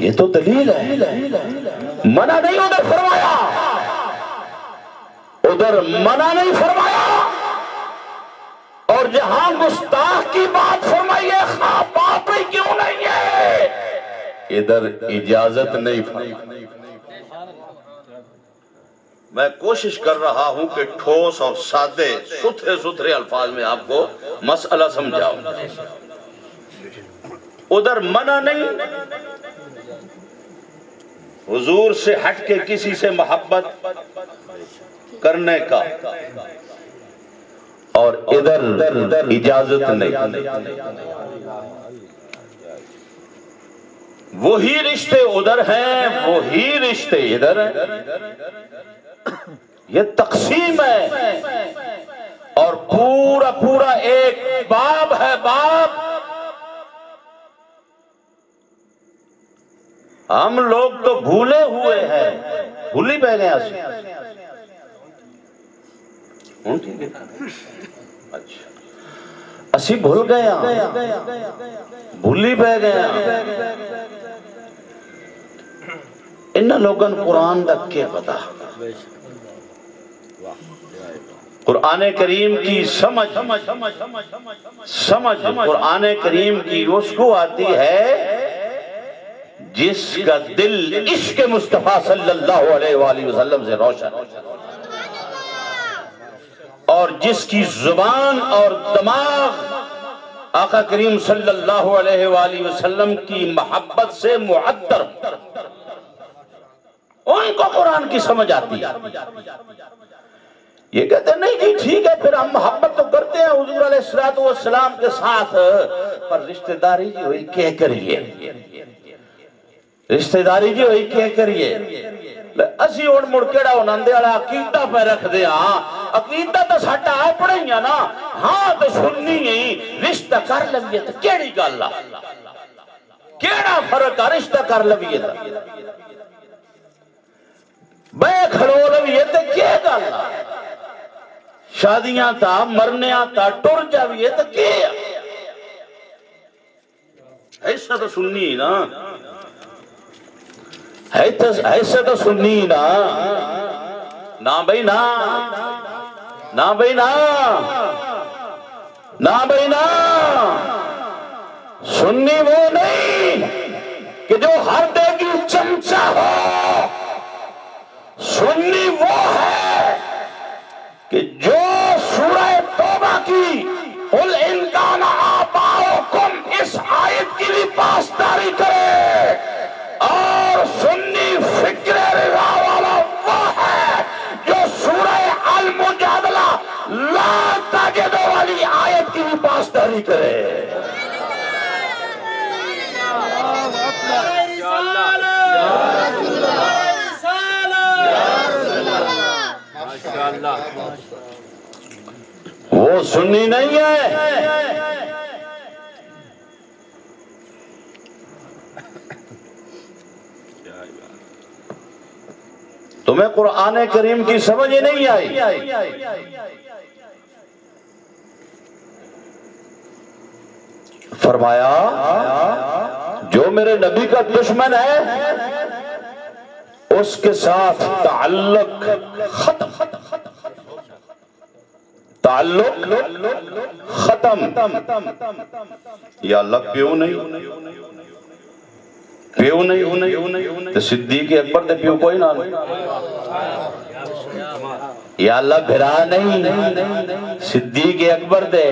یہ تو دلیل ہے، منع نہیں ادھر فرمایا، ادھر منع نہیں فرمایا، اور جہاں گستاخ کی بات فرمائی ہے خواہ بات ہی کیوں نہیں ہے، ادھر اجازت نہیں فرمائی۔ میں کوشش کر رہا ہوں کہ ٹھوس اور سادے ستھرے الفاظ میں آپ کو مسئلہ سمجھاؤں۔ ادھر منع نہیں حضور سے ہٹ کے کسی سے محبت کرنے کا، اور ادھر اجازت نہیں۔ وہی رشتے ادھر ہیں، وہی رشتے ادھر ہیں، یہ تقسیم ہے، اور پورا ایک باب ہے، باب۔ ہم لوگ تو بھولے ہوئے ہیں، بھولی پہ گئے ہیں۔ اچھا اسی بھول گئے ہیں، بھولی پہ گئے ہیں۔ ان لوگوں قرآن دا کیا پتا، قرآن کریم کی سمجھ قرآن کریم کی اس کو آتی ہے جس کا دل عشق مصطفیٰ صلی اللہ علیہ وآلہ وسلم سے روشن، اور جس کی زبان اور دماغ آقا کریم صلی اللہ علیہ وآلہ وسلم کی محبت سے معطر، ان کو قرآن کی سمجھ آتی ہے۔ یہ کہتے ہیں نہیں جی ٹھیک ہے، پھر ہم محبت تو کرتے ہیں حضور علیہ السلام کے ساتھ، پر رشتہ داری جی ہوئی کیا کریے، رشتہ داری جی ہوئی کیا کریے۔ اسی اوڑ مڑ کیڑا انہوں نے عقیدہ پہ رکھ دیا، عقیدہ تو ساٹا اپنے ہی نا، ہاں تو سننی ہی رشتہ کر لگیے تو کیڑی گالا، کیڑا فرق ہے رشتہ کر لگیے تو بے کھڑو لگیے تو کیا گالا، شادیاں تا مرنیاں تا ٹر جاویے تو کیا، ایسا تو سننی ہی نا، ایسا تو سننی نا، نا بھئی نا، نا بھئی نا، نا بھئی نا، سننی وہ نہیں کہ جو ہر دے کی چمچہ ہو، سننی وہ ہے کہ جو سورہ توبہ کی قل ان کان آباؤکم اس آیت کی بھی پاسداری کرے، اور سنی فکر رضا والا وہ ہے جو سورہ المجادلہ لا تجدو والی آیت کی بھی پاسداری کرے۔ وہ سنی نہیں ہے، تمہیں قرآن کریم کی سمجھ ہی نہیں آئی۔ فرمایا جو میرے نبی کا دشمن ہے اس کے ساتھ تعلق ختم، تعلق ختم۔ یا اللہ پیو نہیں، پیو نہیں، تو صدیق اکبر دے پیو کوئی نہ، یا اللہ بھرا نہیں، صدیق اکبر دے،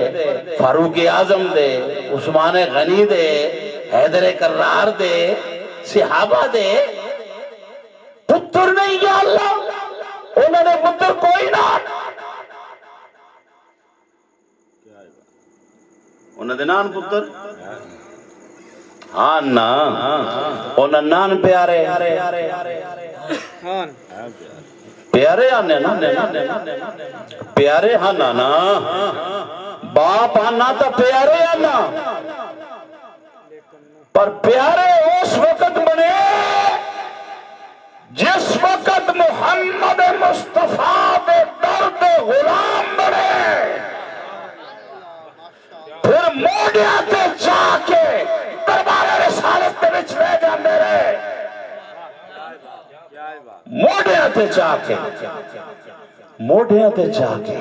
فاروق اعظم دے، عثمان غنی دے، حیدر کرار دے، صحابہ دے، پتر نہیں یا اللہ، انہوں نے پتر کوئی نہ، انہوں نے نان پتر، ہاں نا، انہوں نے نان پیارے، پیارے آنے نا، پیارے ہاں نا، باپ آنا تا پیارے آنا، پر پیارے اس وقت بنے جس وقت محمد مصطفیٰ دے درد غلام بنے، پھر موڑیا تے جا کے دربار رسالت دے وچ لے جاندے رہے۔ تے جا کے موڑیاں تے جا کے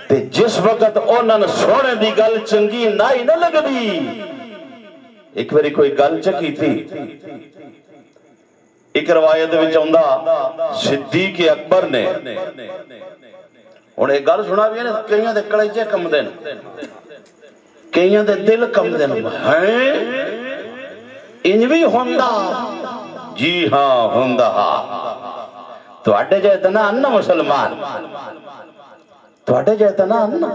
تے جس وقت انہاں نے سونے دی گل چنگی نائی نہ لگ دی ایک باری کوئی گل چکی تھی ایک روایت میں چاہتا صدیق اکبر نے انہیں گل سنا بھی ہے نا کئیاں دے کلیجے کم دن کئیاں دے دل کم دن ہیں انجوی ہوندہ جی ہاں ہوندہ تو اٹھے جائے تنا انہ مسلمان تو اٹھے جائے تنا انہ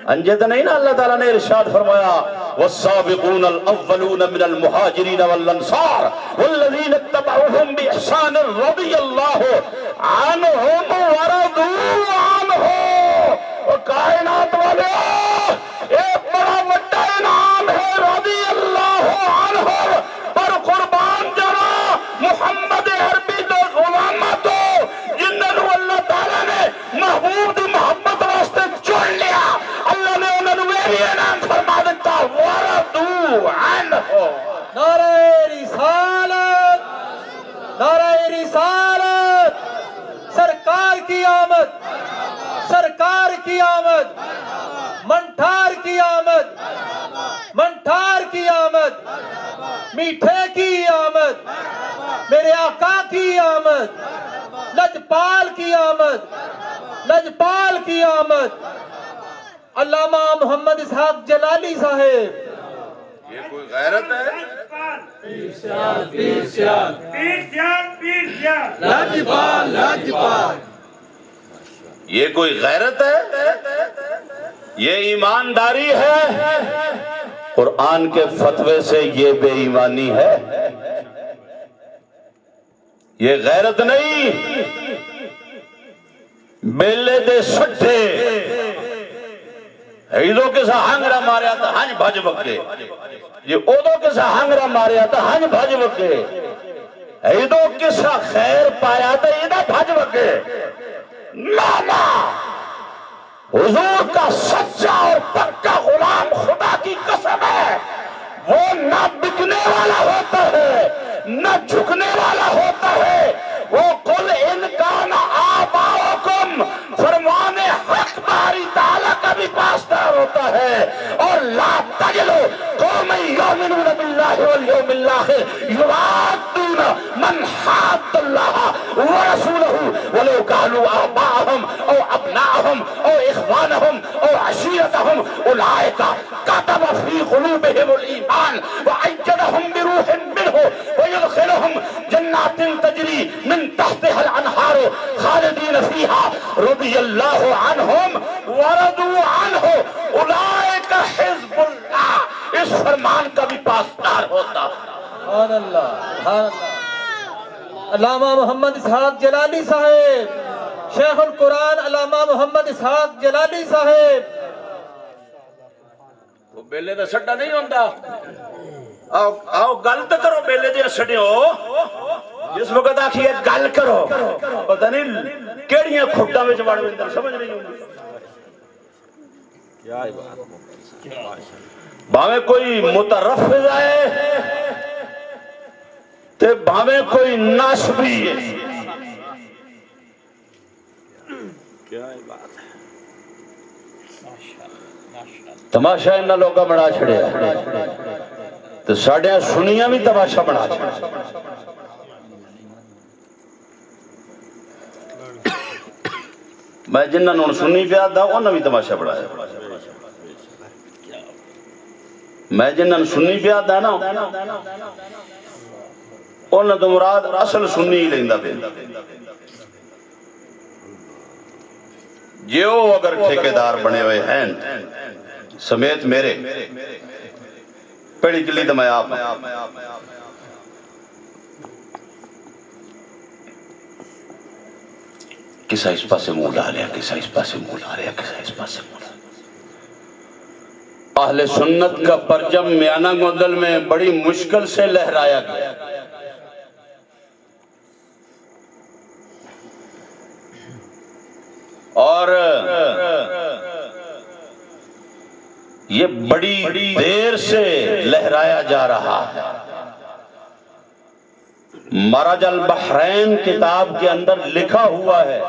انجے تنا ہی نا اللہ تعالیٰ نے ارشاد فرمایا والسابقون الاولون من المہاجرین والانصار والذین اتبعوهم بإحسان رضی اللہ عنہم ورضوا عنہ اور کائنات والے ایک بڑا وڈا انعام ہے رضی اللہ عنہ پر قربان جانا محمد عربی دو غلامہ تو جنہوں اللہ تعالیٰ نے محبوب دی محبت واسطے چن لیا اللہ نے انہوں نے انعام فرما دیتا وردو عنہ نعرہ رسالت نعرہ رسالت سرکار کی آمد سرکار کی آمد منٹھار کی آمد منٹھار کی آمد میٹھے کی آمد میرے آقا کی آمد لجپال کی آمد لجپال کی آمد علامہ محمد اسحاق جلالی صاحب یہ کوئی غیرت ہے لجپال لجپال یہ کوئی غیرت ہے یہ ایمانداری ہے قرآن کے فتوے سے یہ بے ایمانی ہے یہ غیرت نہیں بیلے دے سٹھے ایدو کسا ہنگرہ ماریا تھا ہنج بھج بکے یہ اودو کسا ہنگرہ ماریا تھا ہنج بھج بکے ایدو کسا خیر پایا تھا ایدہ بھج بکے لالا حضور کا سچا اور پکا غلام خدا کی قسم ہے وہ نہ بکنے والا ہوتا ہے نہ جھکنے والا ہوتا ہے وہ قل انکان آباؤکم فرمان حق باری تعالیٰ کا بھی پاسدار ہوتا ہے اور لا تجلو قوم یؤمنون باللہ والیوم الاخر یوادون من حاد اللہ ورسولہ ولو کانوا آباءہم او ابناءہم او اخوانہم او عشیرتہم اولئک کتب فی قلوبہم الایمان وعیدہم بروح منہ ویدخلہم جنات تجری من تحتها الانہار خالدین فیہا رضی اللہ عنہم ورضوا عنہ اولئک حزب اللہ اس فرمان کا بھی پاسدار ہوتا سبحان اللہ سبحان اللہ علامہ محمد اسحاق جلالی صاحب شیخ القرآن علامہ محمد اسحاق جلالی صاحب وہ بیلے دا سٹا نہیں ہوندہ آؤ گل تو کرو بیلے دے سٹے ہو جس وقت آکھی ہے گل کرو پتہ نہیں کیڑیاں کھٹا میں چوڑ میں سمجھ نہیں ہوں بھاوے کوئی مترفض آئے تے بھاوے کوئی ناسبی ہے کیا بات ہے تماشا انہا لوگا بڑا چھڑے تو ساڑھے سنیاں بھی تماشا بڑا چھڑے میں جنہاں نون سنی پہ آدھا انہاں بھی تماشا بڑا ہے میں جنہاں سنی پہ آدھا نا انہاں تو مراد اصل سنی ہی لیندہ پہ جو اگر ٹھیکیدار بنے ہوئے ہیں سمیت میرے پڑی کلی تو میں آپ کسا اس پاسے منہ ڈالیا کسا اس پاسے منہ ڈالیا کسا اس پاسے منہ ڈالیا اہل سنت کا پرچم میانہ گوندل میں بڑی مشکل سے لہرایا گیا اور یہ بڑی دیر سے لہرایا جا رہا ہے مرج البحرین کتاب کے اندر لکھا ہوا ہے،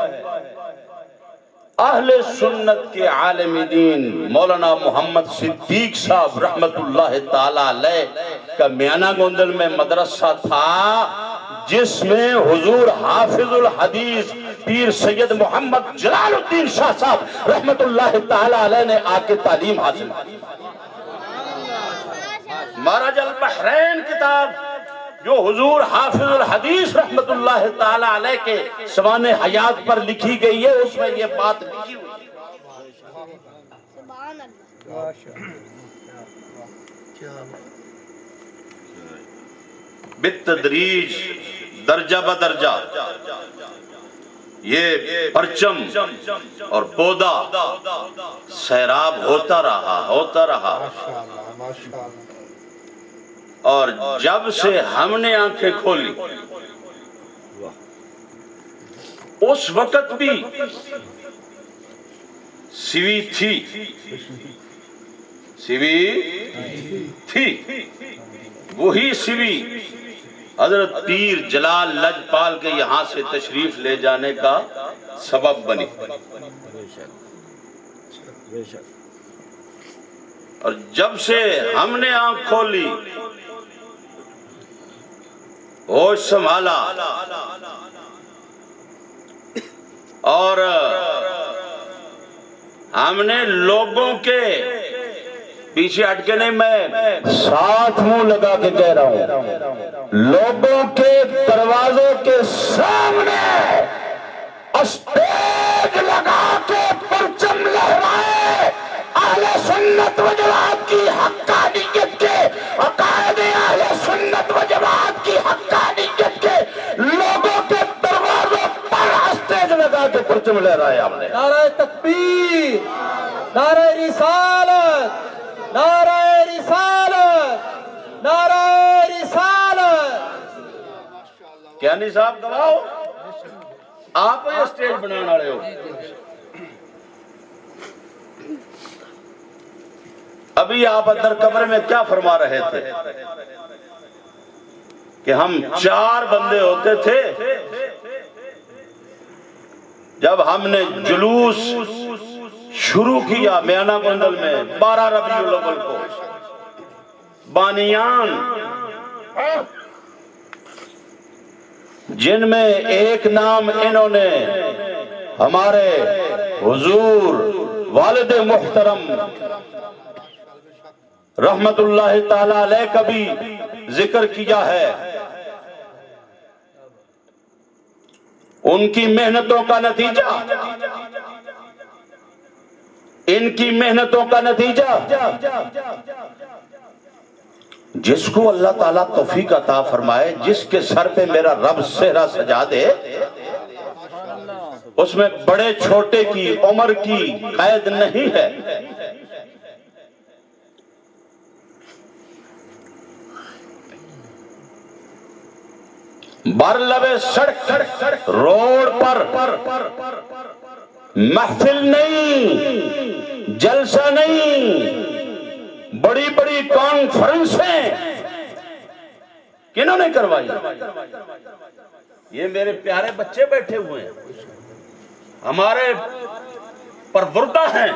اہل سنت کے عالم دین مولانا محمد صدیق صاحب رحمت اللہ تعالی علیہ کا میانہ گوندل میں مدرسہ تھا، جس میں حضور حافظ الحدیث پیر سید محمد جلال الدین شاہ صاحب رحمت اللہ تعالی علیہ نے آ کے تعلیم حاصل کی۔ مرج البحرین کتاب جو حضور حافظ الحدیث رحمت اللہ تعالی علیہ کے سوانح حیات پر لکھی گئی ہے، اس میں یہ بات لکھی ہوئی بالتدریج درجہ بدرجہ یہ پرچم اور پودا سیراب ہوتا رہا اور جب سے ہم نے آنکھیں کھولی اس وقت بھی سیوی تھی وہی سیوی حضرت پیر جلال لجپال کے یہاں سے تشریف لے جانے کا سبب بنی، اور جب سے ہم نے آنکھ کھولی ہوش سنبھالا اور ہم نے لوگوں کے پیچھے ہٹ کے نہیں، میں ساتھ منہ لگا کے کہہ رہا ہوں، لوگوں کے دروازوں کے سامنے اسٹیج لگا کے پرچم لہرائے اہل سنت و جماعت کی حقانیت کے، عقائد اہل سنت و جماعت کی حقانیت کے لوگوں کے دروازوں پر اسٹیج لگا کے پرچم لہرائے ہم نے۔ نعرہ تکبیر، نعرہ رسالت، نعرہ رسالت، نعرہ رسالت۔ کیا نہیں صاحب گواہ آپ یہ اسٹیج بنانے والے ہو؟ ابھی آپ اندر کمرے میں کیا فرما رہے تھے کہ ہم 4 بندے ہوتے تھے، جب ہم نے جلوس شروع کیا میانہ گوندل میں 12 ربیع الاول کو، بانیان جن میں ایک نام انہوں نے ہمارے حضور والد محترم رحمت اللہ تعالی علیہ کا بھی ذکر کیا ہے، ان کی محنتوں کا نتیجہ، ان کی محنتوں کا نتیجہ جس کو اللہ تعالیٰ توفیق عطا فرمائے، جس کے سر پہ میرا رب صحرا سجا دے، اس میں بڑے چھوٹے کی عمر کی قید نہیں ہے۔ برلب سڑک روڈ پر محفل نہیں، جلسہ نہیں، بڑی بڑی کانفرنسیں کنہوں نے کروائی؟ یہ میرے پیارے بچے بیٹھے ہوئے ہیں، ہمارے پروردہ ہیں،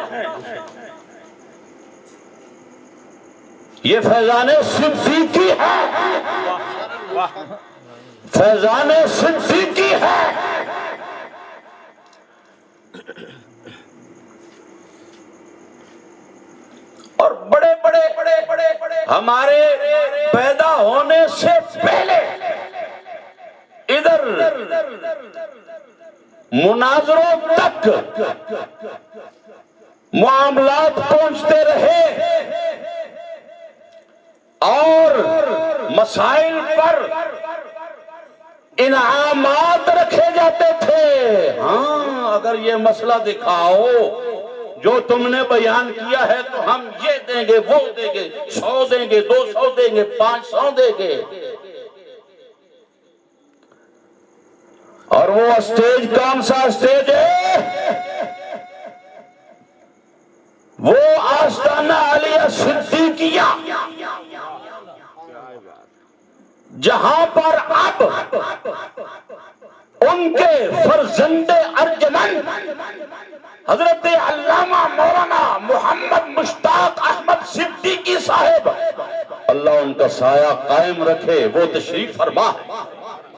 یہ فیضان صدیقی ہے، فیضان صدیقی ہے۔ اور بڑے بڑے ہمارے پیدا ہونے سے پہلے ادھر مناظروں تک معاملات پہنچتے رہے اور مسائل پر انعامات رکھے جاتے تھے۔ ہاں اگر یہ مسئلہ دکھاؤ جو تم نے بیان کیا ہے تو ہم یہ دیں گے، وہ دیں گے، 100 دیں گے، 200 دیں گے، 500 دیں گے۔ اور وہ اسٹیج کون سا اسٹیج ہے؟ وہ آستانہ علیہ صدیقیہ، جہاں پر اب ان کے فرزند ارجمند حضرت علامہ مولانا محمد مشتاق احمد صدیقی صاحب، اللہ ان کا سایہ قائم رکھے، وہ تشریف فرما ہے۔